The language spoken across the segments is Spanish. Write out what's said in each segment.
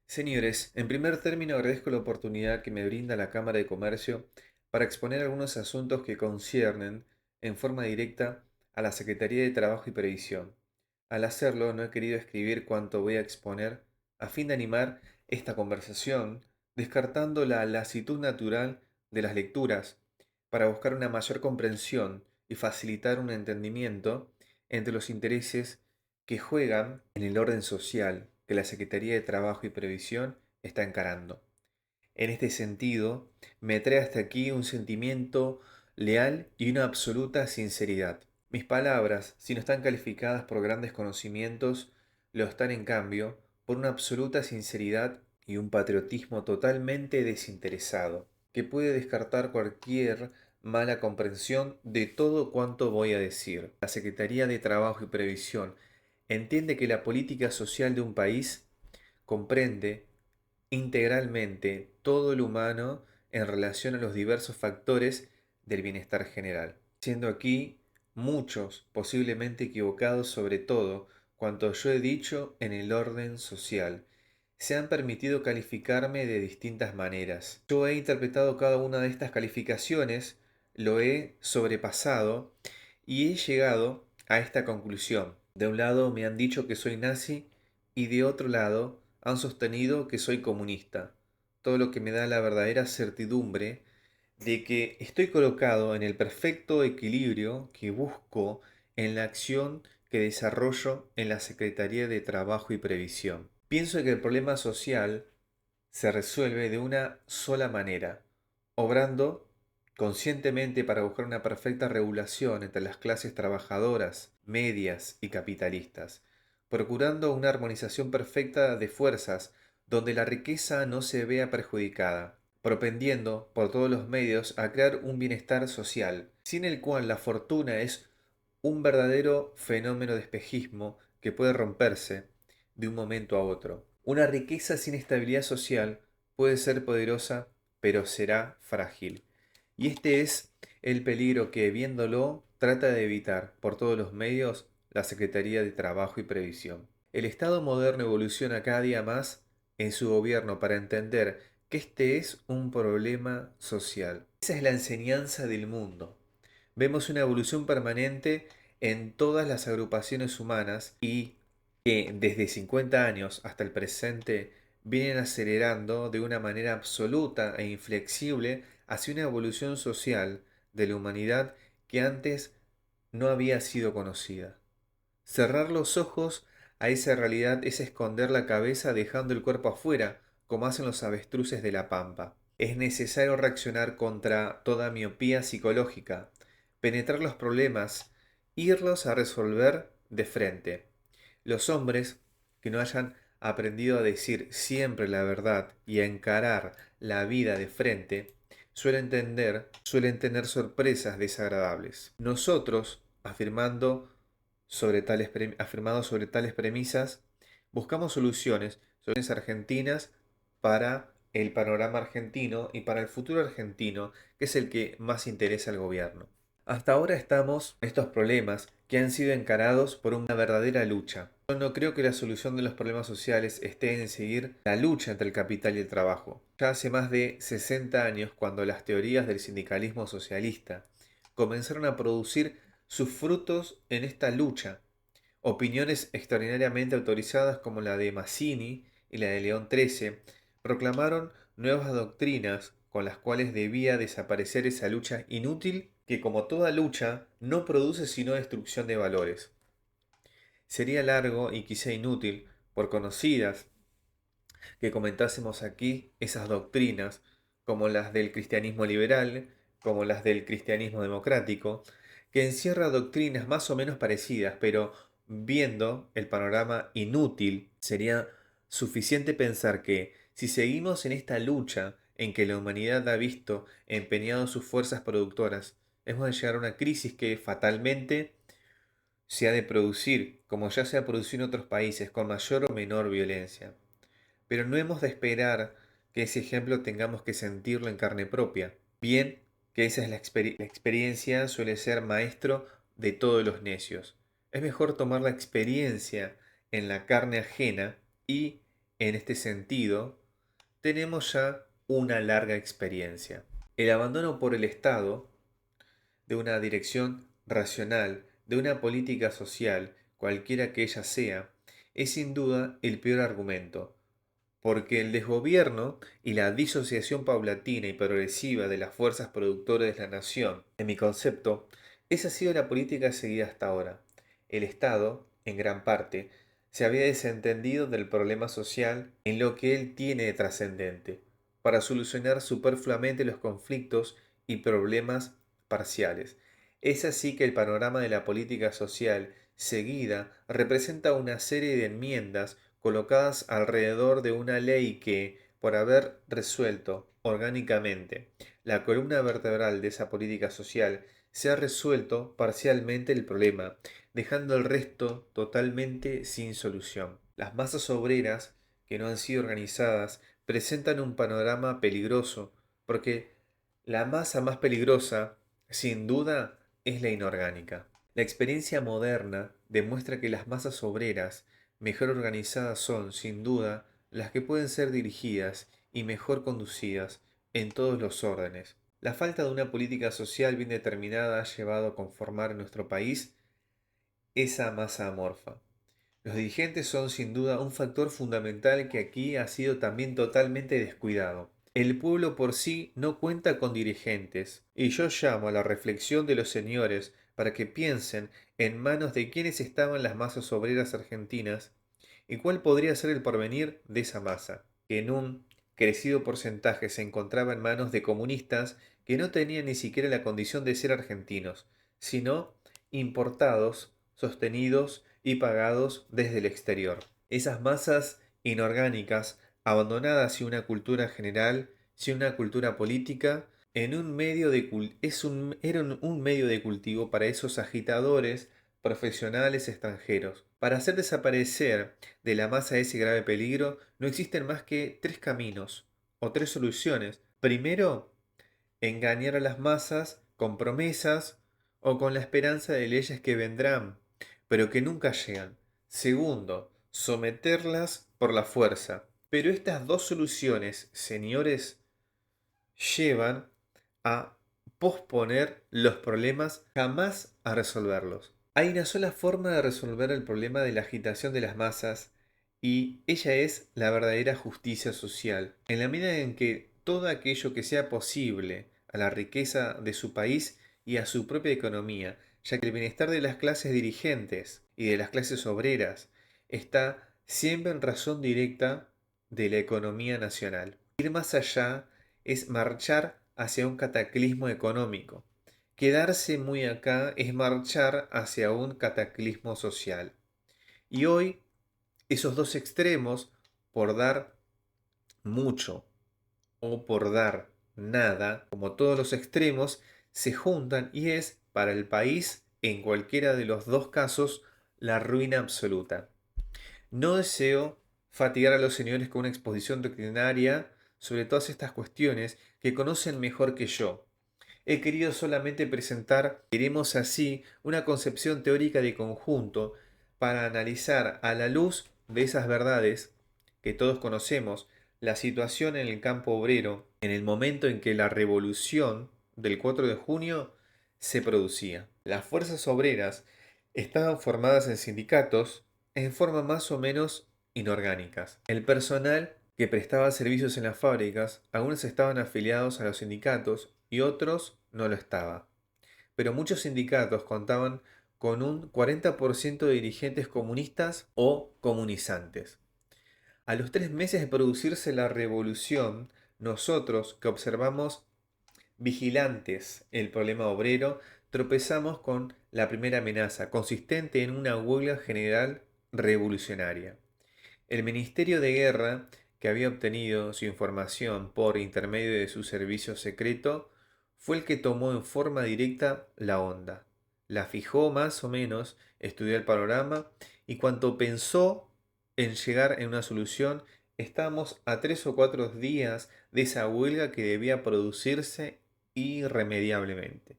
Señores, en primer término agradezco la oportunidad que me brinda la Cámara de Comercio para exponer algunos asuntos que conciernen en forma directa a la Secretaría de Trabajo y Previsión. Al hacerlo, no he querido escribir cuanto voy a exponer a fin de animar esta conversación, descartando la lasitud natural de las lecturas para buscar una mayor comprensión y facilitar un entendimiento entre los intereses que juegan en el orden social que la Secretaría de Trabajo y Previsión está encarando. En este sentido, me trae hasta aquí un sentimiento leal y una absoluta sinceridad. Mis palabras, si no están calificadas por grandes conocimientos, lo están en cambio por una absoluta sinceridad y un patriotismo totalmente desinteresado, que puede descartar cualquier mala comprensión de todo cuanto voy a decir. La Secretaría de Trabajo y Previsión entiende que la política social de un país comprende integralmente todo lo humano en relación a los diversos factores del bienestar general, siendo aquí muchos posiblemente equivocados sobre todo cuanto yo he dicho en el orden social. Se han permitido calificarme de distintas maneras. Yo he interpretado cada una de estas calificaciones, lo he sobrepasado y he llegado a esta conclusión. De un lado me han dicho que soy nazi y de otro lado han sostenido que soy comunista, todo lo que me da la verdadera certidumbre de que estoy colocado en el perfecto equilibrio que busco en la acción que desarrollo en la Secretaría de Trabajo y Previsión. Pienso que el problema social se resuelve de una sola manera, obrando conscientemente para buscar una perfecta regulación entre las clases trabajadoras, medias y capitalistas, procurando una armonización perfecta de fuerzas donde la riqueza no se vea perjudicada, propendiendo por todos los medios a crear un bienestar social, sin el cual la fortuna es un verdadero fenómeno de espejismo que puede romperse de un momento a otro. Una riqueza sin estabilidad social puede ser poderosa, pero será frágil. Y este es el peligro que, viéndolo, trata de evitar por todos los medios la Secretaría de Trabajo y Previsión. El Estado moderno evoluciona cada día más en su gobierno para entender que este es un problema social. Esa es la enseñanza del mundo. Vemos una evolución permanente en todas las agrupaciones humanas y que desde 50 años hasta el presente vienen acelerando de una manera absoluta e inflexible hacia una evolución social de la humanidad que antes no había sido conocida. Cerrar los ojos a esa realidad es esconder la cabeza dejando el cuerpo afuera, como hacen los avestruces de la pampa. Es necesario reaccionar contra toda miopía psicológica, penetrar los problemas, irlos a resolver de frente. Los hombres que no hayan aprendido a decir siempre la verdad y a encarar la vida de frente, suelen tener sorpresas desagradables. Nosotros, afirmado sobre tales premisas, buscamos soluciones argentinas para el panorama argentino y para el futuro argentino, que es el que más interesa al gobierno. Hasta ahora estamos en estos problemas que han sido encarados por una verdadera lucha. Yo no creo que la solución de los problemas sociales esté en seguir la lucha entre el capital y el trabajo. Ya hace más de 60 años, cuando las teorías del sindicalismo socialista comenzaron a producir sus frutos en esta lucha, opiniones extraordinariamente autorizadas como la de Mazzini y la de León XIII proclamaron nuevas doctrinas con las cuales debía desaparecer esa lucha inútil que, como toda lucha, no produce sino destrucción de valores. Sería largo y quizá inútil, por conocidas que comentásemos aquí esas doctrinas, como las del cristianismo liberal, como las del cristianismo democrático, que encierra doctrinas más o menos parecidas, pero viendo el panorama inútil, sería suficiente pensar que si seguimos en esta lucha en que la humanidad ha visto empeñado sus fuerzas productoras, hemos de llegar a una crisis que fatalmente se ha de producir, como ya se ha producido en otros países, con mayor o menor violencia. Pero no hemos de esperar que ese ejemplo tengamos que sentirlo en carne propia. Bien que esa es la experiencia suele ser maestro de todos los necios. Es mejor tomar la experiencia en la carne ajena y En este sentido, tenemos ya una larga experiencia. El abandono por el Estado de una dirección racional, de una política social, cualquiera que ella sea, es sin duda el peor argumento, porque el desgobierno y la disociación paulatina y progresiva de las fuerzas productoras de la nación, en mi concepto, esa ha sido la política seguida hasta ahora. El Estado, en gran parte, se había desentendido del problema social en lo que él tiene de trascendente, para solucionar superfluamente los conflictos y problemas parciales. Es así que el panorama de la política social seguida representa una serie de enmiendas colocadas alrededor de una ley que, por haber resuelto orgánicamente la columna vertebral de esa política social, se ha resuelto parcialmente el problema, dejando el resto totalmente sin solución. Las masas obreras que no han sido organizadas presentan un panorama peligroso, porque la masa más peligrosa, sin duda, es la inorgánica. La experiencia moderna demuestra que las masas obreras mejor organizadas son, sin duda, las que pueden ser dirigidas y mejor conducidas en todos los órdenes. La falta de una política social bien determinada ha llevado a conformar en nuestro país esa masa amorfa. Los dirigentes son sin duda un factor fundamental que aquí ha sido también totalmente descuidado. El pueblo por sí no cuenta con dirigentes, y yo llamo a la reflexión de los señores para que piensen en manos de quiénes estaban las masas obreras argentinas y cuál podría ser el porvenir de esa masa, que en un crecido porcentaje se encontraba en manos de comunistas que no tenían ni siquiera la condición de ser argentinos, sino importados, sostenidos y pagados desde el exterior. Esas masas inorgánicas, abandonadas sin una cultura general, sin una cultura política, en un medio de eran un medio de cultivo para esos agitadores profesionales extranjeros. Para hacer desaparecer de la masa ese grave peligro, no existen más que tres caminos o tres soluciones. Primero, engañar a las masas con promesas o con la esperanza de leyes que vendrán, pero que nunca llegan. Segundo, someterlas por la fuerza. Pero estas dos soluciones, señores, llevan a posponer los problemas, jamás a resolverlos. Hay una sola forma de resolver el problema de la agitación de las masas y ella es la verdadera justicia social. En la medida en que todo aquello que sea posible a la riqueza de su país y a su propia economía, ya que el bienestar de las clases dirigentes y de las clases obreras está siempre en razón directa de la economía nacional. Ir más allá es marchar hacia un cataclismo económico. Quedarse muy acá es marchar hacia un cataclismo social. Y hoy esos dos extremos, por dar mucho o por dar nada, como todos los extremos, se juntan y es para el país, en cualquiera de los dos casos, la ruina absoluta. No deseo fatigar a los señores con una exposición doctrinaria sobre todas estas cuestiones que conocen mejor que yo. He querido solamente presentar, diremos así, una concepción teórica de conjunto para analizar a la luz de esas verdades que todos conocemos la situación en el campo obrero en el momento en que la revolución del 4 de junio se producía. Las fuerzas obreras estaban formadas en sindicatos en forma más o menos inorgánicas. El personal que prestaba servicios en las fábricas, algunos estaban afiliados a los sindicatos y otros no lo estaban. Pero muchos sindicatos contaban con un 40% de dirigentes comunistas o comunizantes. A los 3 meses de producirse la revolución, nosotros que observamos vigilantes el problema obrero, tropezamos con la primera amenaza, consistente en una huelga general revolucionaria. El Ministerio de Guerra, que había obtenido su información por intermedio de su servicio secreto, fue el que tomó en forma directa la onda. La fijó más o menos, estudió el panorama y cuanto pensó en llegar en una solución, estábamos a 3 o 4 días de esa huelga que debía producirse irremediablemente.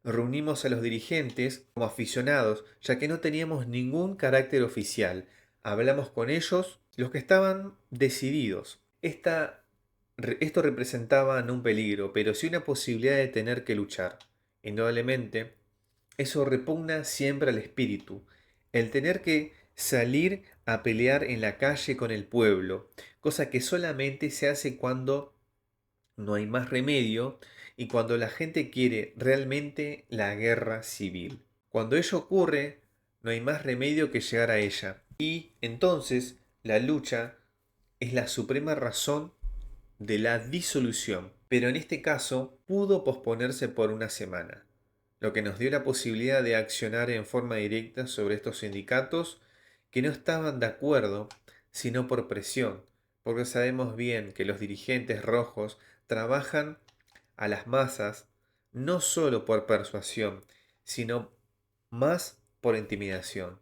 Reunimos a los dirigentes como aficionados, ya que no teníamos ningún carácter oficial. Hablamos con ellos los que estaban decididos. Esto representaba no un peligro, pero sí una posibilidad de tener que luchar. Indudablemente, eso repugna siempre al espíritu, el tener que salir a pelear en la calle con el pueblo, cosa que solamente se hace cuando no hay más remedio y cuando la gente quiere realmente la guerra civil. Cuando ello ocurre, no hay más remedio que llegar a ella. Y entonces la lucha es la suprema razón de la disolución. Pero en este caso pudo posponerse por una semana, lo que nos dio la posibilidad de accionar en forma directa sobre estos sindicatos que no estaban de acuerdo, sino por presión, porque sabemos bien que los dirigentes rojos trabajan a las masas no solo por persuasión, sino más por intimidación.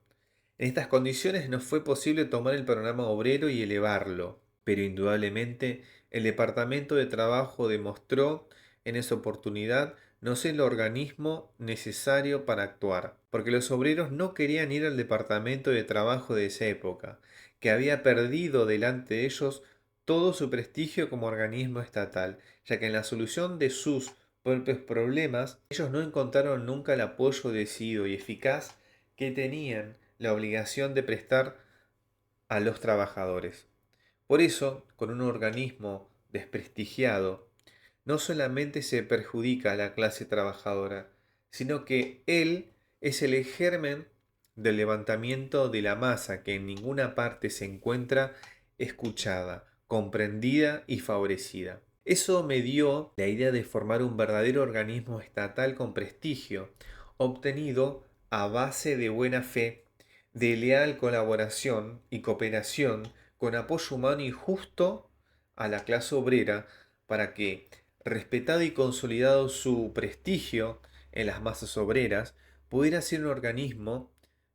En estas condiciones no fue posible tomar el programa obrero y elevarlo, pero indudablemente el Departamento de Trabajo demostró en esa oportunidad no ser el organismo necesario para actuar, porque los obreros no querían ir al Departamento de Trabajo de esa época, que había perdido delante de ellos todo su prestigio como organismo estatal, ya que en la solución de sus propios problemas ellos no encontraron nunca el apoyo decidido y eficaz que tenían la obligación de prestar a los trabajadores. Por eso, con un organismo desprestigiado, no solamente se perjudica a la clase trabajadora, sino que él es el germen del levantamiento de la masa que en ninguna parte se encuentra escuchada, comprendida y favorecida. Eso me dio la idea de formar un verdadero organismo estatal con prestigio, obtenido a base de buena fe, de leal colaboración y cooperación, con apoyo humano y justo a la clase obrera, para que, respetado y consolidado su prestigio en las masas obreras, pudiera ser un organismo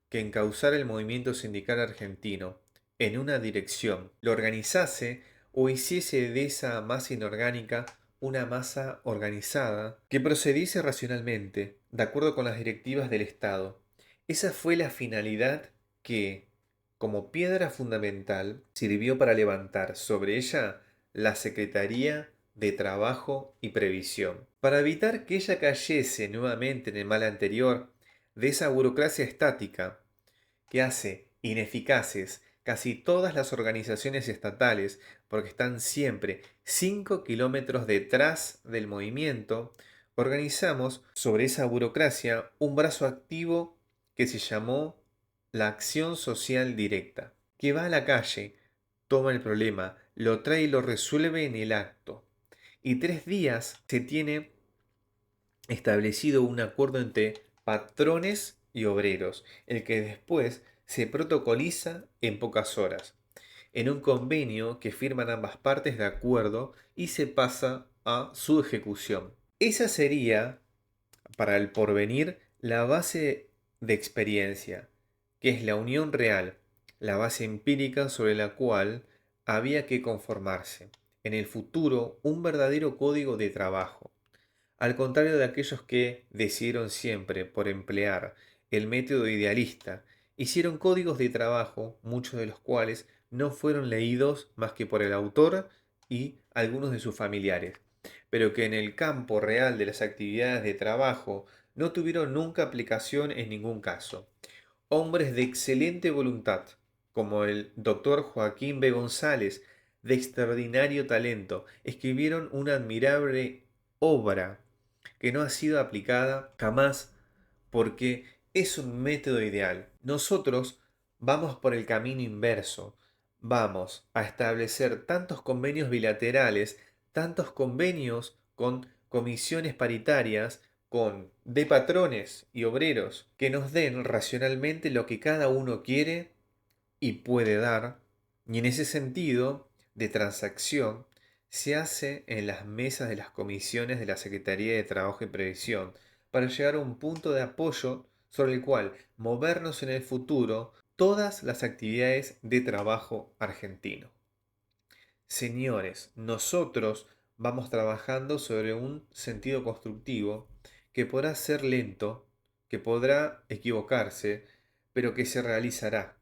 que encauzara el movimiento sindical argentino en una dirección, lo organizase o hiciese de esa masa inorgánica una masa organizada que procediese racionalmente, de acuerdo con las directivas del Estado. Esa fue la finalidad que, como piedra fundamental, sirvió para levantar sobre ella la Secretaría de Trabajo y Previsión. Para evitar que ella cayese nuevamente en el mal anterior de esa burocracia estática que hace ineficaces casi todas las organizaciones estatales porque están siempre 5 kilómetros detrás del movimiento, organizamos sobre esa burocracia un brazo activo que se llamó la acción social directa, que va a la calle, toma el problema, lo trae y lo resuelve en el acto. Y 3 días se tiene establecido un acuerdo entre patrones y obreros, el que después se protocoliza en pocas horas, en un convenio que firman ambas partes de acuerdo y se pasa a su ejecución. Esa sería, para el porvenir, la base de experiencia, que es la unión real, la base empírica sobre la cual había que conformarse. En el futuro, un verdadero código de trabajo, al contrario de aquellos que decidieron siempre por emplear el método idealista, hicieron códigos de trabajo, muchos de los cuales no fueron leídos más que por el autor y algunos de sus familiares, pero que en el campo real de las actividades de trabajo no tuvieron nunca aplicación en ningún caso. Hombres de excelente voluntad, como el doctor Joaquín B. González, de extraordinario talento, escribieron una admirable obra que no ha sido aplicada jamás porque es un método ideal. Nosotros vamos por el camino inverso. Vamos a establecer tantos convenios bilaterales, tantos convenios con comisiones paritarias, con de patrones y obreros, que nos den racionalmente lo que cada uno quiere y puede dar, y en ese sentido de transacción se hace en las mesas de las comisiones de la Secretaría de Trabajo y Previsión para llegar a un punto de apoyo sobre el cual movernos en el futuro todas las actividades de trabajo argentino. Señores, nosotros vamos trabajando sobre un sentido constructivo que podrá ser lento, que podrá equivocarse, pero que se realizará.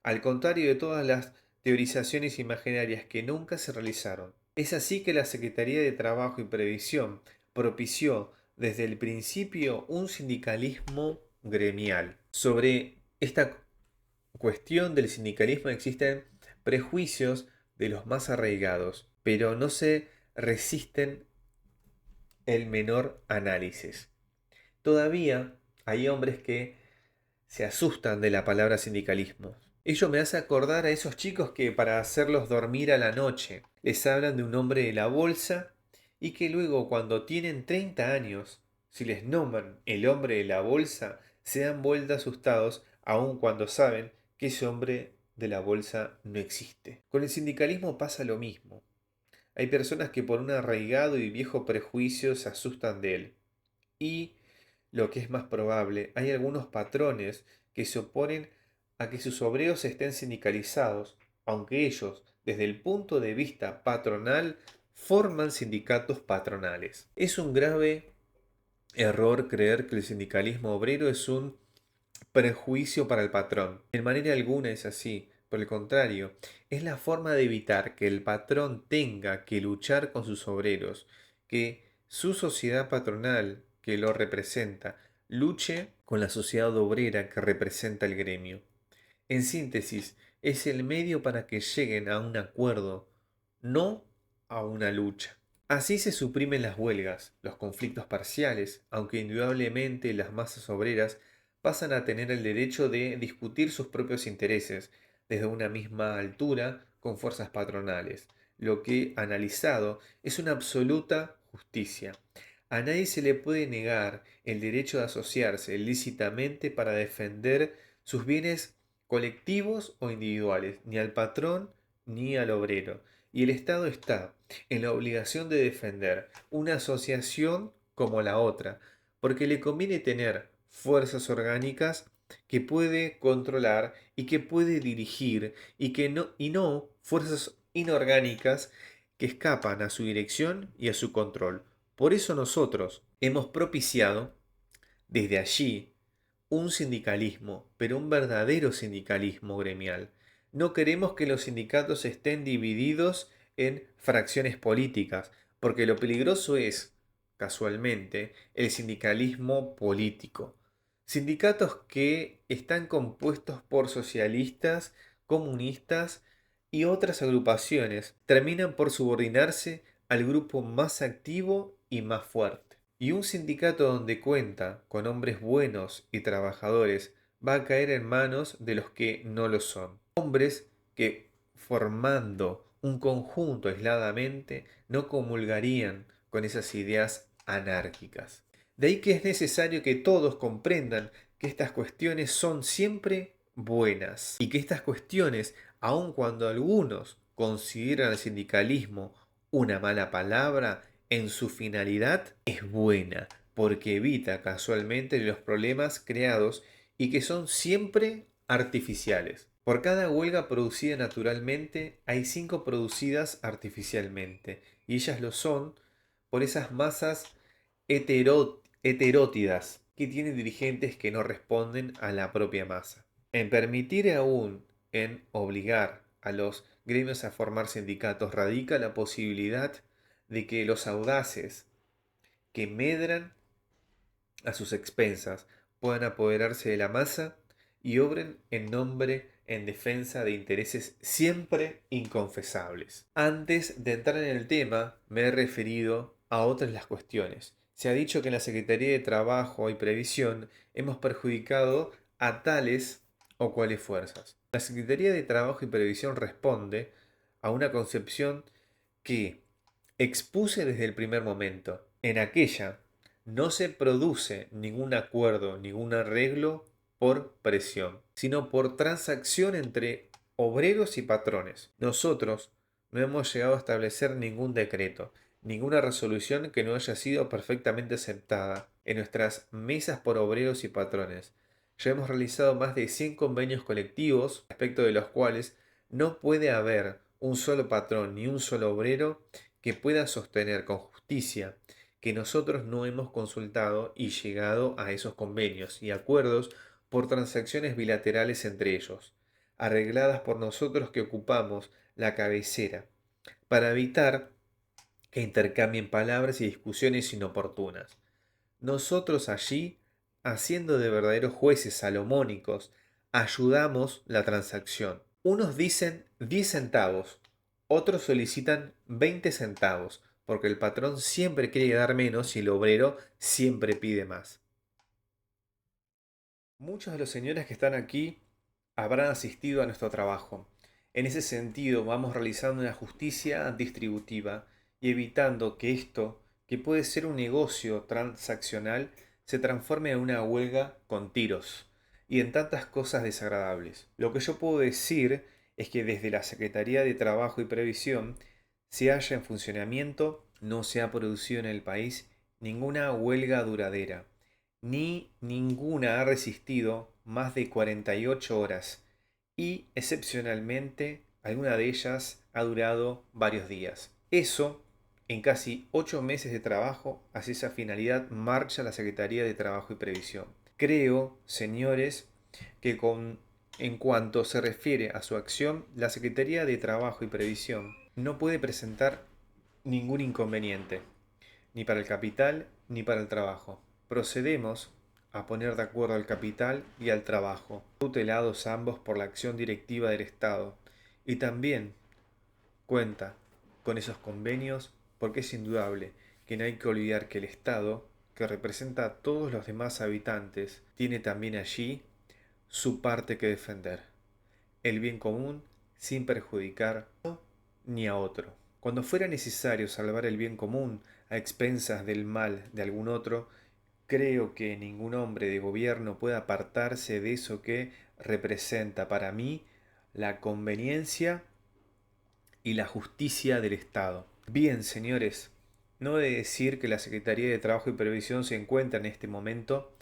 Al contrario de todas las teorizaciones imaginarias que nunca se realizaron. Es así que la Secretaría de Trabajo y Previsión propició desde el principio un sindicalismo gremial. Sobre esta cuestión del sindicalismo existen prejuicios de los más arraigados, pero no se resisten el menor análisis. Todavía hay hombres que se asustan de la palabra sindicalismo. Ello me hace acordar a esos chicos que para hacerlos dormir a la noche les hablan de un hombre de la bolsa y que luego cuando tienen 30 años, si les nombran el hombre de la bolsa, se dan vuelta asustados aun cuando saben que ese hombre de la bolsa no existe. Con el sindicalismo pasa lo mismo. Hay personas que por un arraigado y viejo prejuicio se asustan de él. Y, lo que es más probable, hay algunos patrones que se oponen a que sus obreros estén sindicalizados, aunque ellos, desde el punto de vista patronal, forman sindicatos patronales. Es un grave error creer que el sindicalismo obrero es un prejuicio para el patrón. En manera alguna es así. Por el contrario, es la forma de evitar que el patrón tenga que luchar con sus obreros, que su sociedad patronal que lo representa luche con la sociedad obrera que representa el gremio. En síntesis, es el medio para que lleguen a un acuerdo, no a una lucha. Así se suprimen las huelgas, los conflictos parciales, aunque indudablemente las masas obreras pasan a tener el derecho de discutir sus propios intereses desde una misma altura con fuerzas patronales, lo que, analizado, es una absoluta justicia. A nadie se le puede negar el derecho de asociarse lícitamente para defender sus bienes colectivos o individuales, ni al patrón ni al obrero. Y el Estado está en la obligación de defender una asociación como la otra, porque le conviene tener fuerzas orgánicas que puede controlar y que puede dirigir y no fuerzas inorgánicas que escapan a su dirección y a su control. Por eso nosotros hemos propiciado desde allí un sindicalismo, pero un verdadero sindicalismo gremial. No queremos que los sindicatos estén divididos en fracciones políticas, porque lo peligroso es, casualmente, el sindicalismo político. Sindicatos que están compuestos por socialistas, comunistas y otras agrupaciones terminan por subordinarse al grupo más activo y más fuerte. Y un sindicato donde cuenta con hombres buenos y trabajadores va a caer en manos de los que no lo son. Hombres que, formando un conjunto aisladamente, no comulgarían con esas ideas anárquicas. De ahí que es necesario que todos comprendan que estas cuestiones son siempre buenas y que estas cuestiones, aun cuando algunos consideran el sindicalismo una mala palabra, en su finalidad es buena, porque evita casualmente los problemas creados y que son siempre artificiales. Por cada huelga producida naturalmente, hay 5 producidas artificialmente, y ellas lo son por esas masas heterótidas que tienen dirigentes que no responden a la propia masa. En permitir aún en obligar a los gremios a formar sindicatos radica la posibilidad de que los audaces que medran a sus expensas puedan apoderarse de la masa y obren en defensa de intereses siempre inconfesables. Antes de entrar en el tema, me he referido a otras las cuestiones. Se ha dicho que en la Secretaría de Trabajo y Previsión hemos perjudicado a tales o cuales fuerzas. La Secretaría de Trabajo y Previsión responde a una concepción que expuse desde el primer momento. En aquella no se produce ningún acuerdo, ningún arreglo por presión, sino por transacción entre obreros y patrones. Nosotros no hemos llegado a establecer ningún decreto, ninguna resolución que no haya sido perfectamente aceptada en nuestras mesas por obreros y patrones. Ya hemos realizado más de 100 convenios colectivos, respecto de los cuales no puede haber un solo patrón ni un solo obrero que pueda sostener con justicia que nosotros no hemos consultado y llegado a esos convenios y acuerdos por transacciones bilaterales entre ellos. arregladas por nosotros que ocupamos la cabecera, para evitar que intercambien palabras y discusiones inoportunas. Nosotros allí, haciendo de verdaderos jueces salomónicos, ayudamos la transacción. Unos dicen 10 centavos, otros solicitan 20 centavos, porque el patrón siempre quiere dar menos y el obrero siempre pide más. Muchos de los señores que están aquí habrán asistido a nuestro trabajo. En ese sentido, vamos realizando una justicia distributiva y evitando que esto, que puede ser un negocio transaccional, se transforme en una huelga con tiros y en tantas cosas desagradables. Lo que yo puedo decir es que desde la Secretaría de Trabajo y Previsión se halla en funcionamiento, no se ha producido en el país ninguna huelga duradera ni ninguna ha resistido más de 48 horas y, excepcionalmente, alguna de ellas ha durado varios días. Eso, en casi 8 meses de trabajo, hacia esa finalidad marcha la Secretaría de Trabajo y Previsión. Creo, señores, que en cuanto se refiere a su acción, la Secretaría de Trabajo y Previsión no puede presentar ningún inconveniente, ni para el capital ni para el trabajo. Procedemos a poner de acuerdo al capital y al trabajo, tutelados ambos por la acción directiva del Estado, y también cuenta con esos convenios porque es indudable que no hay que olvidar que el Estado, que representa a todos los demás habitantes, tiene también allí su parte que defender, el bien común sin perjudicar ni a otro. Cuando fuera necesario salvar el bien común a expensas del mal de algún otro, creo que ningún hombre de gobierno puede apartarse de eso que representa para mí la conveniencia y la justicia del Estado. Bien, señores, no he de decir que la Secretaría de Trabajo y Previsión se encuentra en este momento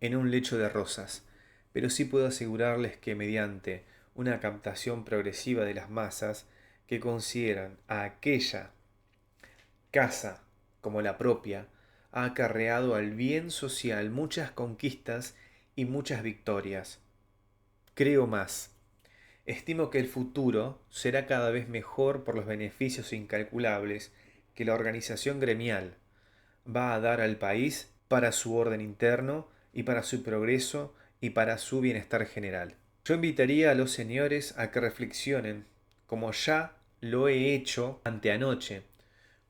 en un lecho de rosas, pero sí puedo asegurarles que mediante una captación progresiva de las masas que consideran a aquella casa como la propia, ha acarreado al bien social muchas conquistas y muchas victorias. Creo más. Estimo que el futuro será cada vez mejor por los beneficios incalculables que la organización gremial va a dar al país para su orden interno y para su progreso y para su bienestar general. Yo invitaría a los señores a que reflexionen, como ya lo he hecho anteanoche,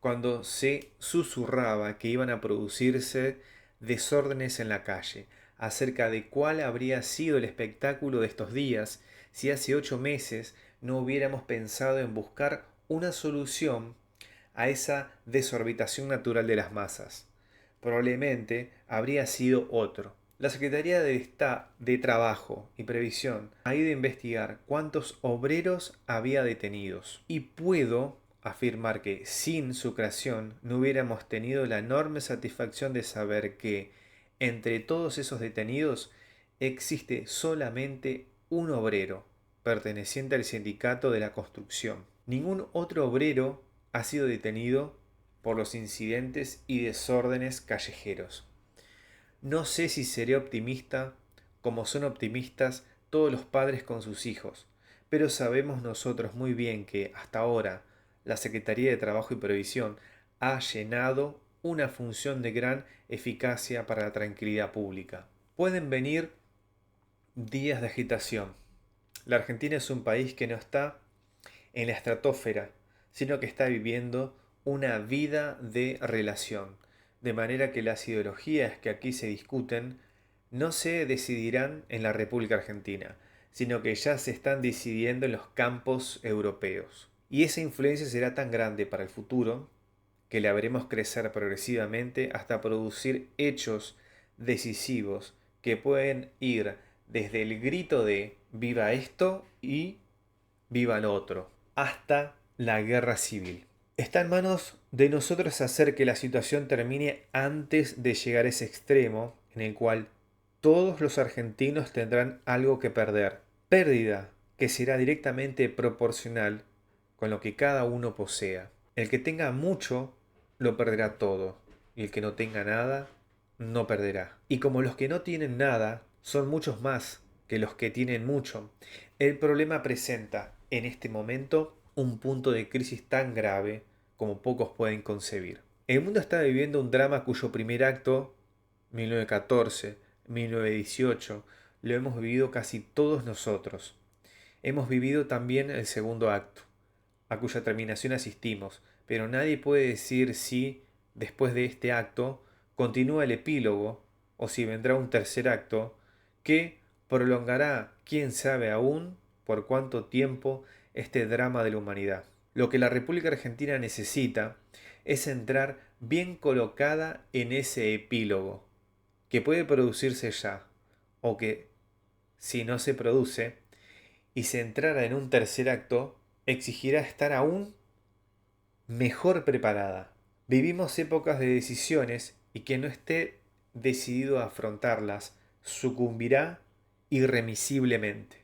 cuando se susurraba que iban a producirse desórdenes en la calle, acerca de cuál habría sido el espectáculo de estos días si hace 8 meses no hubiéramos pensado en buscar una solución a esa desorbitación natural de las masas. Probablemente habría sido otro. La Secretaría de Trabajo y Previsión ha ido a investigar cuántos obreros había detenidos. Y puedo afirmar que sin su creación no hubiéramos tenido la enorme satisfacción de saber que entre todos esos detenidos existe solamente un obrero perteneciente al sindicato de la construcción. Ningún otro obrero ha sido detenido por los incidentes y desórdenes callejeros. No sé si seré optimista como son optimistas todos los padres con sus hijos, pero sabemos nosotros muy bien que hasta ahora la Secretaría de Trabajo y Previsión ha llenado una función de gran eficacia para la tranquilidad pública. Pueden venir días de agitación. La Argentina es un país que no está en la estratosfera, sino que está viviendo una vida de relación, de manera que las ideologías que aquí se discuten no se decidirán en la República Argentina, sino que ya se están decidiendo en los campos europeos. Y esa influencia será tan grande para el futuro que la veremos crecer progresivamente hasta producir hechos decisivos que pueden ir desde el grito de viva esto y viva lo otro, hasta la guerra civil. Está en manos de nosotros hacer que la situación termine antes de llegar a ese extremo en el cual todos los argentinos tendrán algo que perder. Pérdida que será directamente proporcional con lo que cada uno posea. El que tenga mucho lo perderá todo y el que no tenga nada no perderá. Y como los que no tienen nada son muchos más que los que tienen mucho, El problema presenta, en este momento, un punto de crisis tan grave como pocos pueden concebir. El mundo está viviendo un drama cuyo primer acto, 1914, 1918, lo hemos vivido casi todos nosotros. Hemos vivido también el segundo acto, a cuya terminación asistimos, pero nadie puede decir si, después de este acto, continúa el epílogo o si vendrá un tercer acto que prolongará, quién sabe aún, por cuánto tiempo, este drama de la humanidad. Lo que la República Argentina necesita es entrar bien colocada en ese epílogo, que puede producirse ya, o que, si no se produce, y se entrara en un tercer acto, exigirá estar aún mejor preparada. Vivimos épocas de decisiones y quien no esté decidido a afrontarlas sucumbirá irremisiblemente.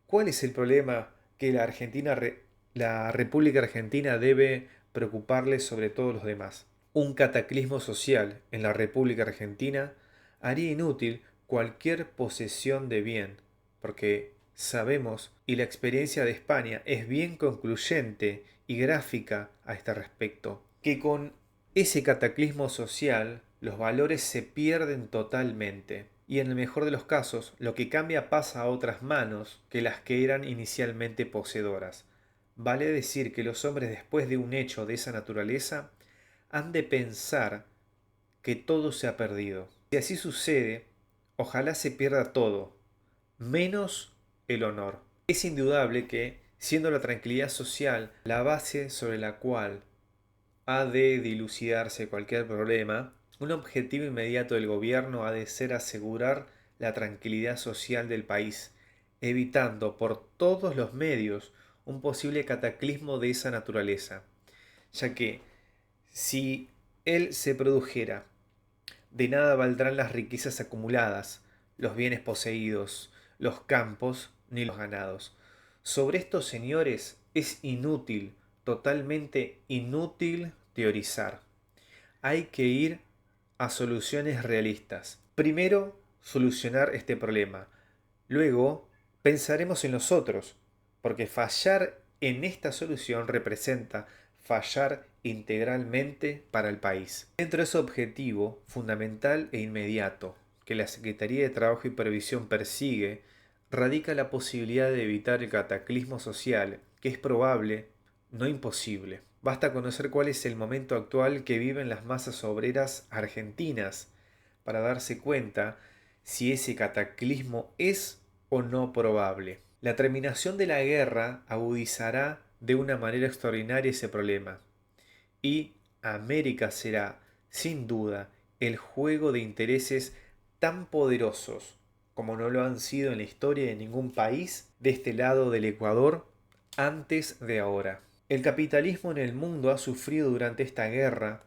¿Cuál es el problema que la República Argentina debe preocuparle sobre todos los demás? Un cataclismo social en la República Argentina haría inútil cualquier posesión de bien, porque sabemos, y la experiencia de España es bien concluyente y gráfica a este respecto, que con ese cataclismo social los valores se pierden totalmente y en el mejor de los casos lo que cambia pasa a otras manos que las que eran inicialmente poseedoras. Vale decir que los hombres después de un hecho de esa naturaleza han de pensar que todo se ha perdido. Si así sucede, ojalá se pierda todo, menos el honor. Es indudable que, siendo la tranquilidad social la base sobre la cual ha de dilucidarse cualquier problema, un objetivo inmediato del gobierno ha de ser asegurar la tranquilidad social del país, evitando por todos los medios un posible cataclismo de esa naturaleza, ya que si él se produjera, de nada valdrán las riquezas acumuladas, los bienes poseídos, los campos ni los ganados. Sobre estos señores es inútil, totalmente inútil teorizar. Hay que ir a soluciones realistas. Primero, solucionar este problema. Luego, pensaremos en los otros, porque fallar en esta solución representa fallar integralmente para el país. Dentro de ese objetivo fundamental e inmediato que la Secretaría de Trabajo y Previsión persigue, radica la posibilidad de evitar el cataclismo social, que es probable, no imposible. Basta conocer cuál es el momento actual que viven las masas obreras argentinas para darse cuenta si ese cataclismo es o no probable. La terminación de la guerra agudizará de una manera extraordinaria ese problema y América será, sin duda, el juego de intereses tan poderosos como no lo han sido en la historia de ningún país de este lado del Ecuador antes de ahora. El capitalismo en el mundo ha sufrido durante esta guerra,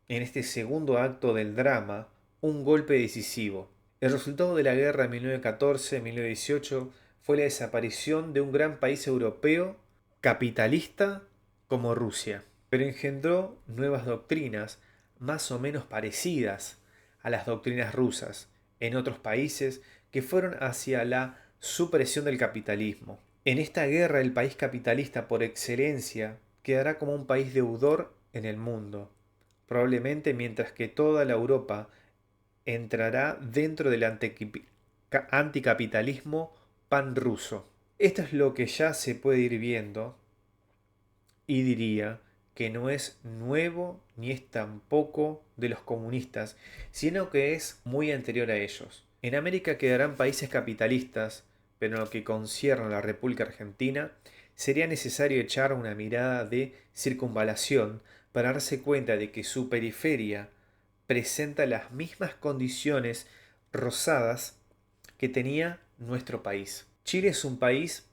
en este segundo acto del drama, un golpe decisivo. El resultado de la guerra de 1914-1918 fue la desaparición de un gran país europeo capitalista como Rusia, pero engendró nuevas doctrinas más o menos parecidas a las doctrinas rusas en otros países que fueron hacia la supresión del capitalismo. En esta guerra el país capitalista por excelencia quedará como un país deudor en el mundo, probablemente mientras que toda la Europa entrará dentro del anticapitalismo panruso. Esto es lo que ya se puede ir viendo y diría que no es nuevo ni es tampoco de los comunistas, sino que es muy anterior a ellos. En América quedarán países capitalistas, pero en lo que concierne a la República Argentina, sería necesario echar una mirada de circunvalación para darse cuenta de que su periferia presenta las mismas condiciones rosadas que tenía nuestro país. Chile es un país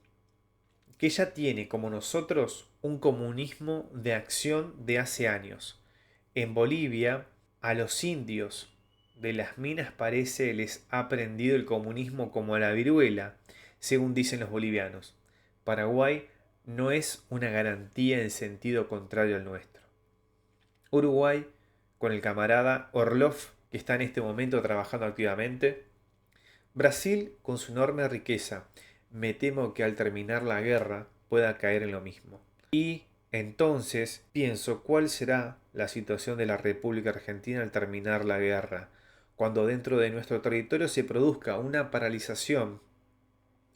que ya tiene, como nosotros, un comunismo de acción de hace años. En Bolivia, a los indios de las minas parece les ha prendido el comunismo como a la viruela, según dicen los bolivianos. Paraguay no es una garantía en sentido contrario al nuestro. Uruguay, con el camarada Orlov, que está en este momento trabajando activamente. Brasil, con su enorme riqueza. me temo que al terminar la guerra pueda caer en lo mismo. Y entonces pienso cuál será la situación de la República Argentina al terminar la guerra, cuando dentro de nuestro territorio se produzca una paralización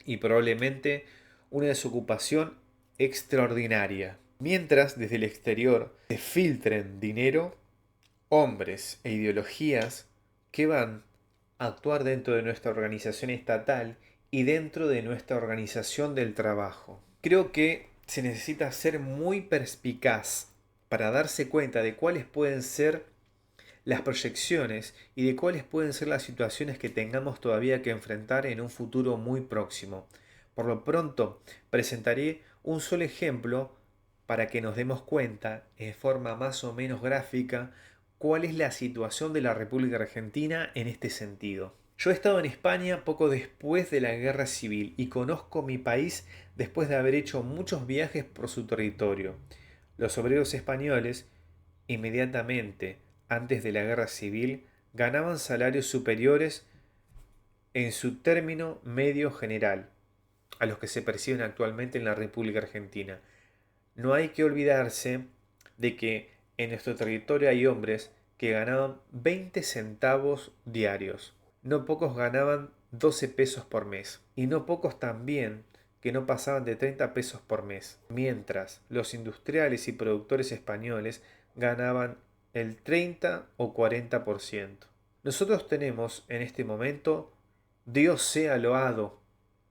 y probablemente una desocupación extraordinaria. Mientras desde el exterior se filtren dinero, hombres e ideologías que van a actuar dentro de nuestra organización estatal y dentro de nuestra organización del trabajo. Creo que se necesita ser muy perspicaz para darse cuenta de cuáles pueden ser las proyecciones y de cuáles pueden ser las situaciones que tengamos todavía que enfrentar en un futuro muy próximo. Por lo pronto, presentaré un solo ejemplo para que nos demos cuenta, en forma más o menos gráfica, cuál es la situación de la República Argentina en este sentido. Yo he estado en España poco después de la Guerra Civil y conozco mi país después de haber hecho muchos viajes por su territorio. Los obreros españoles, inmediatamente antes de la Guerra Civil, ganaban salarios superiores en su término medio general a los que se perciben actualmente en la República Argentina. No hay que olvidarse de que en nuestro territorio hay hombres que ganaban 20 centavos diarios. No pocos ganaban 12 pesos por mes. Y no pocos también que no pasaban de 30 pesos por mes. Mientras los industriales y productores españoles ganaban el 30 o 40%. Nosotros tenemos en este momento, Dios sea loado,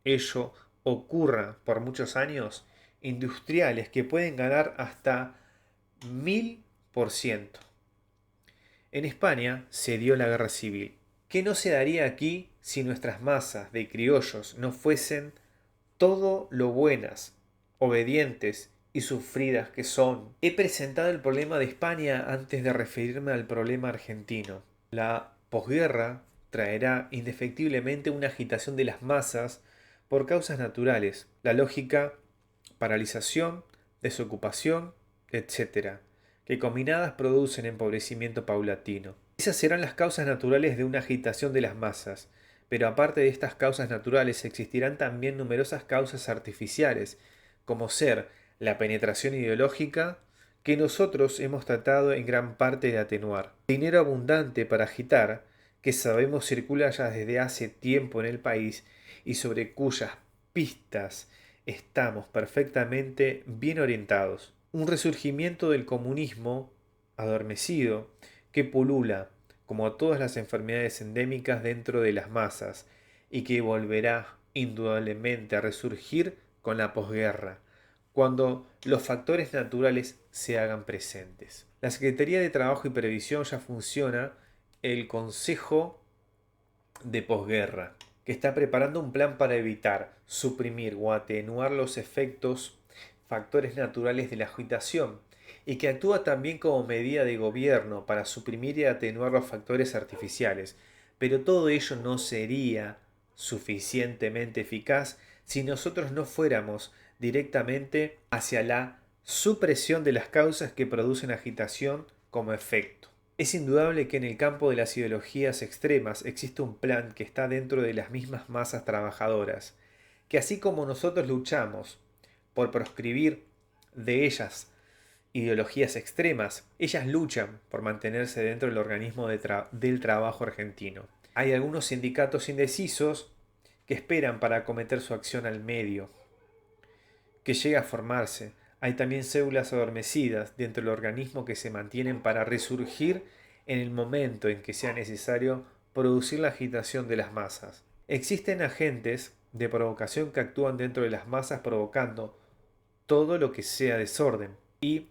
ello ocurra por muchos años, industriales que pueden ganar hasta 1000%. En España se dio la guerra civil. ¿Qué no se daría aquí si nuestras masas de criollos no fuesen todo lo buenas, obedientes y sufridas que son? He presentado el problema de España antes de referirme al problema argentino. La posguerra traerá indefectiblemente una agitación de las masas por causas naturales. La lógica, paralización, desocupación, etcétera, que combinadas producen empobrecimiento paulatino. Esas serán las causas naturales de una agitación de las masas, pero aparte de estas causas naturales existirán también numerosas causas artificiales, como ser la penetración ideológica, que nosotros hemos tratado en gran parte de atenuar. Dinero abundante para agitar, que sabemos circula ya desde hace tiempo en el país y sobre cuyas pistas estamos perfectamente bien orientados. Un resurgimiento del comunismo adormecido que pulula, como todas las enfermedades endémicas dentro de las masas, y que volverá indudablemente a resurgir con la posguerra, cuando los factores naturales se hagan presentes. La Secretaría de Trabajo y Previsión ya funciona, el Consejo de Posguerra, que está preparando un plan para evitar, suprimir o atenuar los efectos factores naturales de la agitación y que actúa también como medida de gobierno para suprimir y atenuar los factores artificiales. Pero todo ello no sería suficientemente eficaz si nosotros no fuéramos directamente hacia la supresión de las causas que producen agitación como efecto. Es indudable que en el campo de las ideologías extremas existe un plan que está dentro de las mismas masas trabajadoras, que así como nosotros luchamos por proscribir de ellas ideologías extremas, ellas luchan por mantenerse dentro del organismo del trabajo argentino. Hay algunos sindicatos indecisos que esperan para acometer su acción al medio, que llega a formarse. Hay también células adormecidas dentro del organismo que se mantienen para resurgir en el momento en que sea necesario producir la agitación de las masas. Existen agentes de provocación que actúan dentro de las masas provocando todo lo que sea desorden. Y,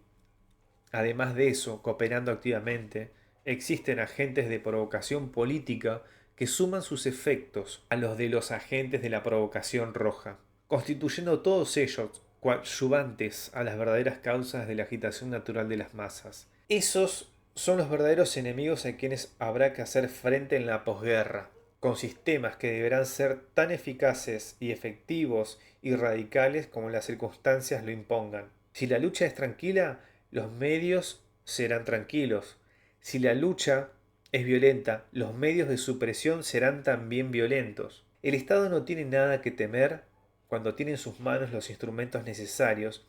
además de eso, cooperando activamente, existen agentes de provocación política que suman sus efectos a los de los agentes de la provocación roja, constituyendo todos ellos coadyuvantes a las verdaderas causas de la agitación natural de las masas. Esos son los verdaderos enemigos a quienes habrá que hacer frente en la posguerra, con sistemas que deberán ser tan eficaces y efectivos y radicales como las circunstancias lo impongan. Si la lucha es tranquila, los medios serán tranquilos. Si la lucha es violenta, los medios de supresión serán también violentos. El Estado no tiene nada que temer cuando tiene en sus manos los instrumentos necesarios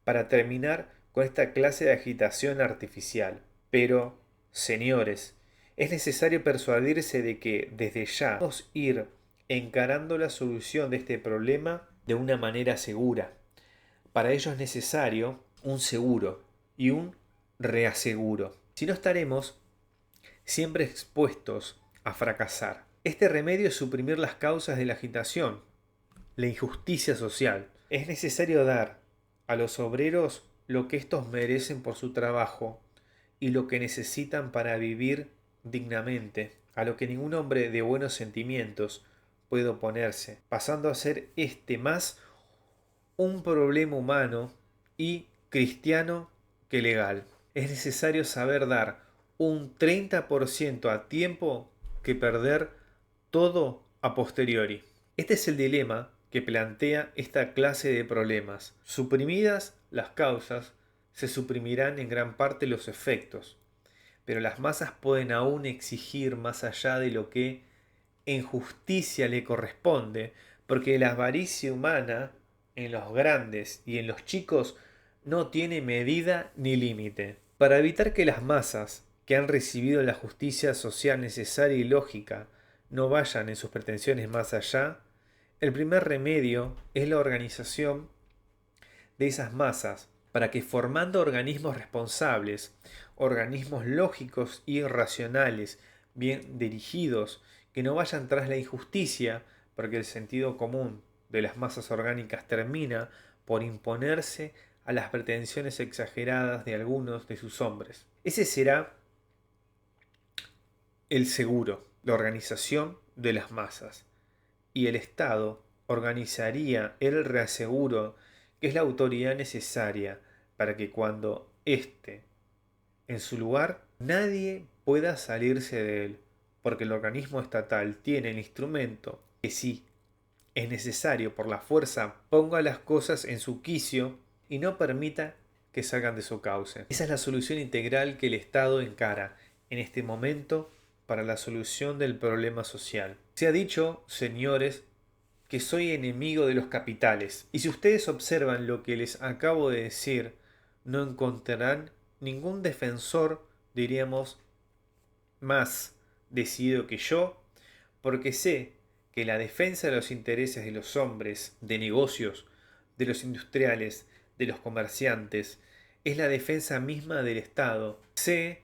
para terminar con esta clase de agitación artificial. Pero, señores, es necesario persuadirse de que desde ya vamos a ir encarando la solución de este problema de una manera segura. Para ello es necesario un seguro y un reaseguro. Si no, estaremos siempre expuestos a fracasar. Este remedio es suprimir las causas de la agitación, la injusticia social. Es necesario dar a los obreros lo que estos merecen por su trabajo y lo que necesitan para vivir dignamente, a lo que ningún hombre de buenos sentimientos puede oponerse, pasando a ser este más un problema humano y cristiano que legal. Es necesario saber dar un 30% a tiempo que perder todo a posteriori. Este es el dilema que plantea esta clase de problemas. Suprimidas las causas, se suprimirán en gran parte los efectos, pero las masas pueden aún exigir más allá de lo que en justicia le corresponde, porque la avaricia humana en los grandes y en los chicos no tiene medida ni límite. Para evitar que las masas que han recibido la justicia social necesaria y lógica no vayan en sus pretensiones más allá, el primer remedio es la organización de esas masas para que formando organismos responsables, organismos lógicos y racionales, bien dirigidos, que no vayan tras la injusticia, porque el sentido común de las masas orgánicas termina por imponerse a las pretensiones exageradas de algunos de sus hombres. Ese será el seguro, la organización de las masas. Y el Estado organizaría el reaseguro, que es la autoridad necesaria para que cuando éste en su lugar nadie pueda salirse de él, porque el organismo estatal tiene el instrumento que si es necesario por la fuerza ponga las cosas en su quicio y no permita que salgan de su cauce. Esa es la solución integral que el Estado encara en este momento para la solución del problema social. Se ha dicho, señores, que soy enemigo de los capitales. Y si ustedes observan lo que les acabo de decir, no encontrarán ningún defensor, diríamos, más decidido que yo, porque sé que la defensa de los intereses de los hombres, de negocios, de los industriales, de los comerciantes, es la defensa misma del Estado. Sé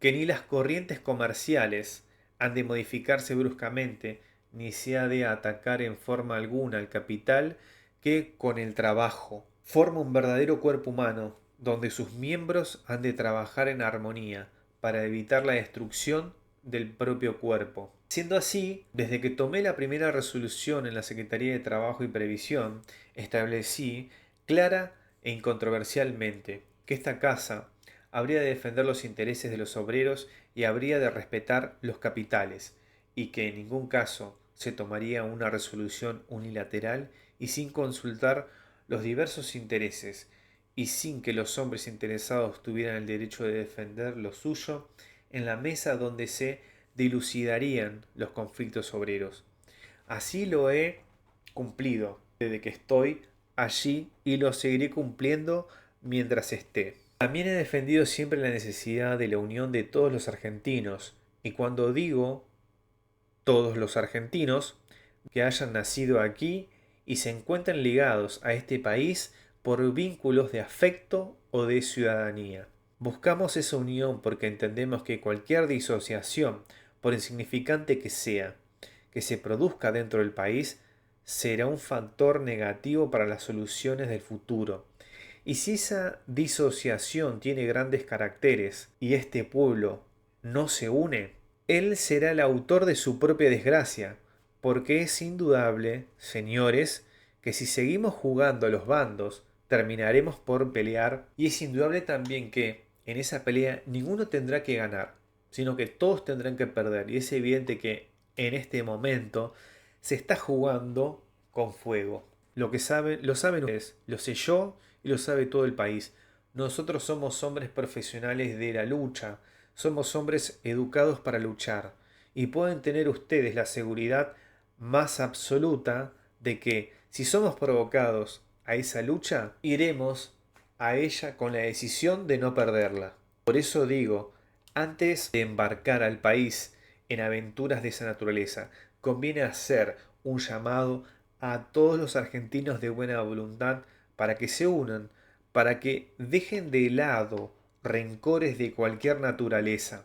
que ni las corrientes comerciales han de modificarse bruscamente, ni se ha de atacar en forma alguna al capital que con el trabajo forma un verdadero cuerpo humano, donde sus miembros han de trabajar en armonía para evitar la destrucción del propio cuerpo. Siendo así, desde que tomé la primera resolución en la Secretaría de Trabajo y Previsión, establecí clara e incontroversialmente que esta casa habría de defender los intereses de los obreros y habría de respetar los capitales, y que en ningún caso se tomaría una resolución unilateral y sin consultar los diversos intereses, y sin que los hombres interesados tuvieran el derecho de defender lo suyo en la mesa donde se dilucidarían los conflictos obreros. Así lo he cumplido desde que estoy allí y lo seguiré cumpliendo mientras esté. También he defendido siempre la necesidad de la unión de todos los argentinos, y cuando digo todos los argentinos, que hayan nacido aquí y se encuentren ligados a este país por vínculos de afecto o de ciudadanía. Buscamos esa unión porque entendemos que cualquier disociación, por insignificante que sea, que se produzca dentro del país, será un factor negativo para las soluciones del futuro. Y si esa disociación tiene grandes caracteres y este pueblo no se une, él será el autor de su propia desgracia, porque es indudable, señores, que si seguimos jugando a los bandos, terminaremos por pelear, y es indudable también que en esa pelea ninguno tendrá que ganar, sino que todos tendrán que perder, y es evidente que en este momento se está jugando con fuego. Lo que saben, lo saben ustedes, lo sé yo y lo sabe todo el país. Nosotros somos hombres profesionales de la lucha, somos hombres educados para luchar, y pueden tener ustedes la seguridad más absoluta de que Si somos provocados a esa lucha, iremos a ella con la decisión de no perderla. Por eso digo, antes de embarcar al país en aventuras de esa naturaleza, conviene hacer un llamado a todos los argentinos de buena voluntad para que se unan, para que dejen de lado rencores de cualquier naturaleza,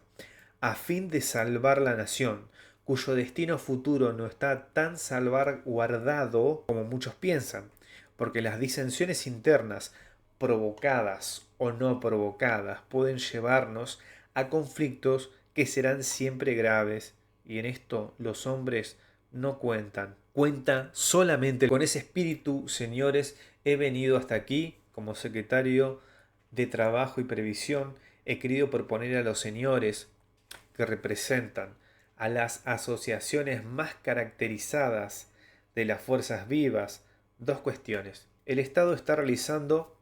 a fin de salvar la nación, cuyo destino futuro no está tan salvaguardado como muchos piensan, porque las disensiones internas, provocadas o no provocadas, pueden llevarnos a conflictos que serán siempre graves, y en esto los hombres no cuentan. Cuenta solamente con ese espíritu, señores, he venido hasta aquí como secretario de Trabajo y Previsión, he querido proponer a los señores que representan a las asociaciones más caracterizadas de las fuerzas vivas dos cuestiones. El Estado está realizando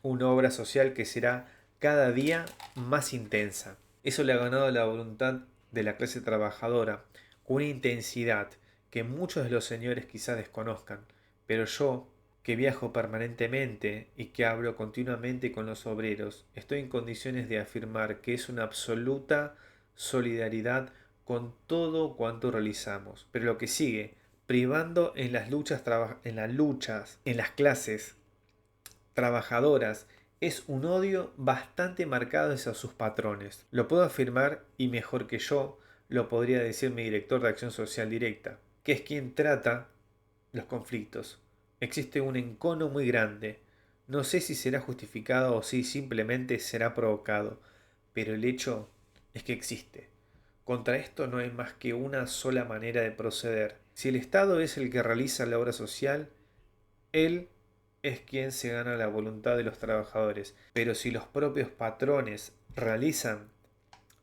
una obra social que será cada día más intensa. Eso le ha ganado la voluntad de la clase trabajadora con una intensidad que muchos de los señores quizás desconozcan, pero yo, que viajo permanentemente y que hablo continuamente con los obreros, estoy en condiciones de afirmar que es una absoluta solidaridad con todo cuanto realizamos. Pero lo que sigue, privando en las clases trabajadoras, es un odio bastante marcado hacia sus patrones. Lo puedo afirmar y mejor que yo lo podría decir mi director de Acción Social Directa, que es quien trata los conflictos. Existe un encono muy grande. No sé si será justificado o si simplemente será provocado, pero el hecho es que existe. Contra esto no hay más que una sola manera de proceder. Si el Estado es el que realiza la obra social, él es quien se gana la voluntad de los trabajadores. Pero si los propios patrones realizan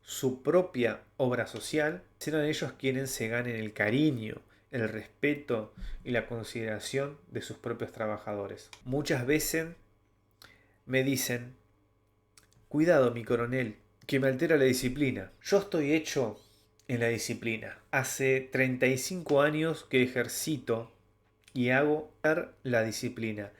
su propia obra social, serán ellos quienes se ganen el cariño, el respeto y la consideración de sus propios trabajadores. Muchas veces me dicen, cuidado mi coronel, que me altera la disciplina. Yo estoy hecho en la disciplina. Hace 35 años que ejercito y hago la disciplina.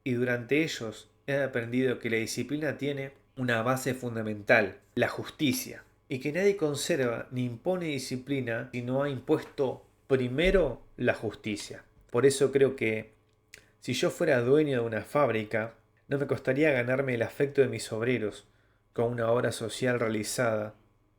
Y durante ellos he aprendido que la disciplina tiene una base fundamental, la justicia. Y que nadie conserva ni impone disciplina si no ha impuesto primero la justicia. Por eso creo que si yo fuera dueño de una fábrica, no me costaría ganarme el afecto de mis obreros con una obra social realizada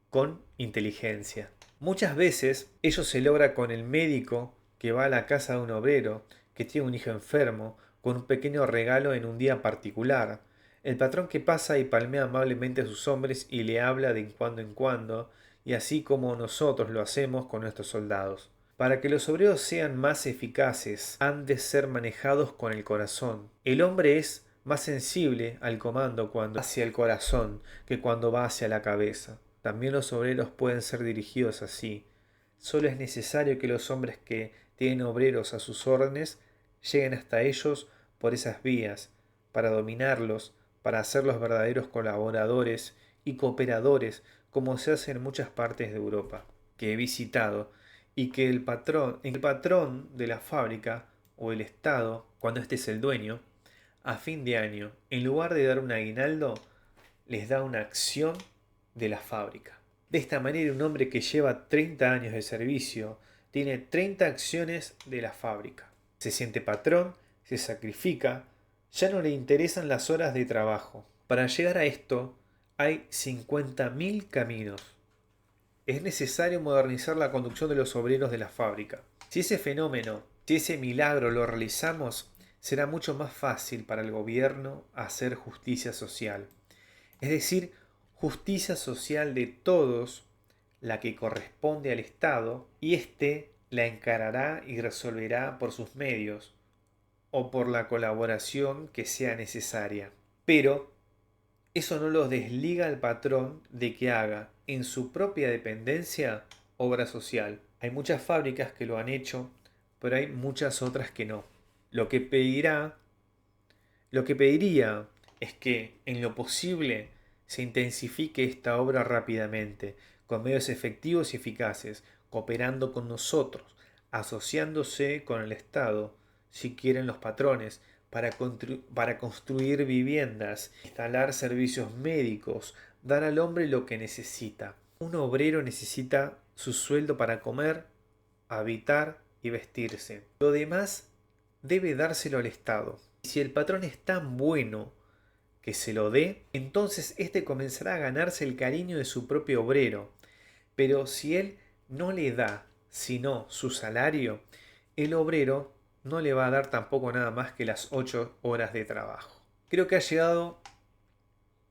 con inteligencia. Muchas veces ello se logra con el médico que va a la casa de un obrero que tiene un hijo enfermo con un pequeño regalo en un día particular. El patrón que pasa y palmea amablemente a sus hombres y le habla de en cuando, y así como nosotros lo hacemos con nuestros soldados. Para que los obreros sean más eficaces, han de ser manejados con el corazón. El hombre es más sensible al comando cuando va hacia el corazón que cuando va hacia la cabeza. También los obreros pueden ser dirigidos así. Solo es necesario que los hombres que tienen obreros a sus órdenes lleguen hasta ellos por esas vías, para dominarlos, para hacerlos verdaderos colaboradores y cooperadores, como se hace en muchas partes de Europa, que he visitado, y que el patrón de la fábrica o el Estado, cuando éste es el dueño, a fin de año, en lugar de dar un aguinaldo, les da una acción de la fábrica. De esta manera, un hombre que lleva 30 años de servicio tiene 30 acciones de la fábrica. Se siente patrón, se sacrifica, ya no le interesan las horas de trabajo. Para llegar a esto hay 50.000 caminos. Es necesario modernizar la conducción de los obreros de la fábrica. Si ese fenómeno, si ese milagro lo realizamos, será mucho más fácil para el gobierno hacer justicia social. Es decir, justicia social de todos, la que corresponde al Estado, y éste la encarará y resolverá por sus medios o por la colaboración que sea necesaria. Pero eso no los desliga al patrón de que haga en su propia dependencia obra social. Hay muchas fábricas que lo han hecho, pero hay muchas otras que no. Lo que pedirá, lo que pediría es que en lo posible se intensifique esta obra rápidamente, con medios efectivos y eficaces, cooperando con nosotros, asociándose con el Estado si quieren los patrones, para construir viviendas, instalar servicios médicos, dar al hombre lo que necesita. Un obrero necesita su sueldo para comer, habitar y vestirse. Lo demás debe dárselo al Estado. Y si el patrón es tan bueno que se lo dé, entonces éste comenzará a ganarse el cariño de su propio obrero. Pero si él no le da sino su salario, el obrero no le va a dar tampoco nada más que las 8 horas de trabajo. Creo que ha llegado,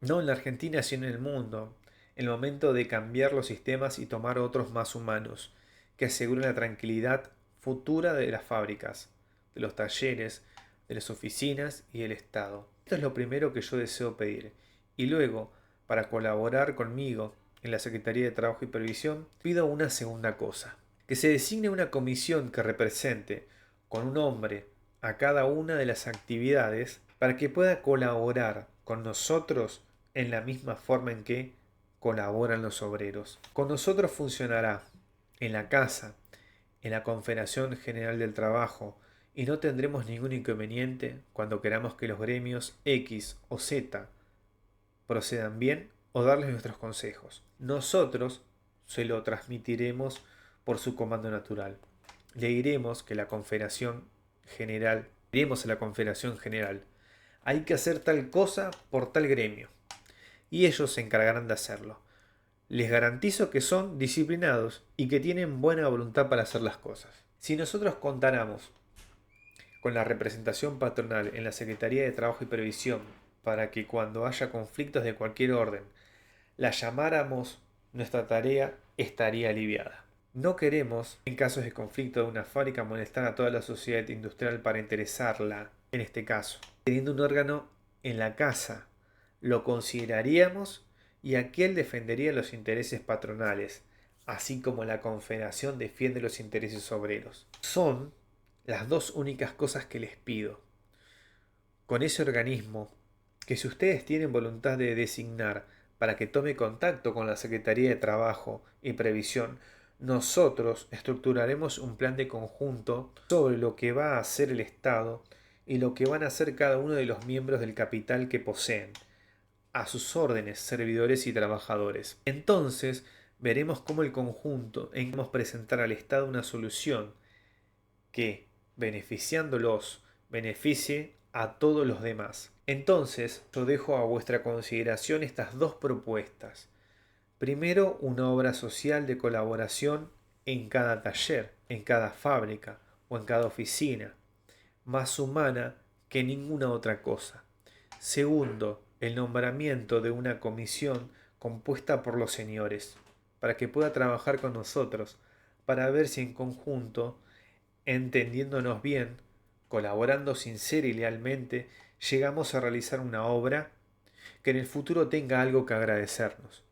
no en la Argentina, sino en el mundo, el momento de cambiar los sistemas y tomar otros más humanos, que aseguren la tranquilidad futura de las fábricas, de los talleres, de las oficinas y del Estado. Esto es lo primero que yo deseo pedir. Y luego, para colaborar conmigo en la Secretaría de Trabajo y Previsión, pido una segunda cosa: que se designe una comisión que represente con un hombre a cada una de las actividades para que pueda colaborar con nosotros en la misma forma en que colaboran los obreros. Con nosotros funcionará en la casa, en la Confederación General del Trabajo, y no tendremos ningún inconveniente cuando queramos que los gremios X o Z procedan bien o darles nuestros consejos. Nosotros se lo transmitiremos por su comando natural. Le diremos que la Confederación General, diremos a la Confederación General, hay que hacer tal cosa por tal gremio, y ellos se encargarán de hacerlo. Les garantizo que son disciplinados y que tienen buena voluntad para hacer las cosas. Si nosotros contáramos con la representación patronal en la Secretaría de Trabajo y Previsión para que cuando haya conflictos de cualquier orden la llamáramos, nuestra tarea estaría aliviada. No queremos, en casos de conflicto de una fábrica, molestar a toda la sociedad industrial para interesarla, en este caso. Teniendo un órgano en la casa, lo consideraríamos y aquel defendería los intereses patronales, así como la Confederación defiende los intereses obreros. Son las dos únicas cosas que les pido. Con ese organismo, que si ustedes tienen voluntad de designar para que tome contacto con la Secretaría de Trabajo y Previsión, nosotros estructuraremos un plan de conjunto sobre lo que va a hacer el Estado y lo que van a hacer cada uno de los miembros del capital que poseen, a sus órdenes, servidores y trabajadores. Entonces, veremos cómo el conjunto podemos presentar al Estado una solución que, beneficiándolos, beneficie a todos los demás. Entonces, yo dejo a vuestra consideración estas dos propuestas. Primero, una obra social de colaboración en cada taller, en cada fábrica o en cada oficina, más humana que ninguna otra cosa. Segundo, el nombramiento de una comisión compuesta por los señores, para que pueda trabajar con nosotros, para ver si en conjunto, entendiéndonos bien, colaborando sincera y lealmente, llegamos a realizar una obra que en el futuro tenga algo que agradecernos.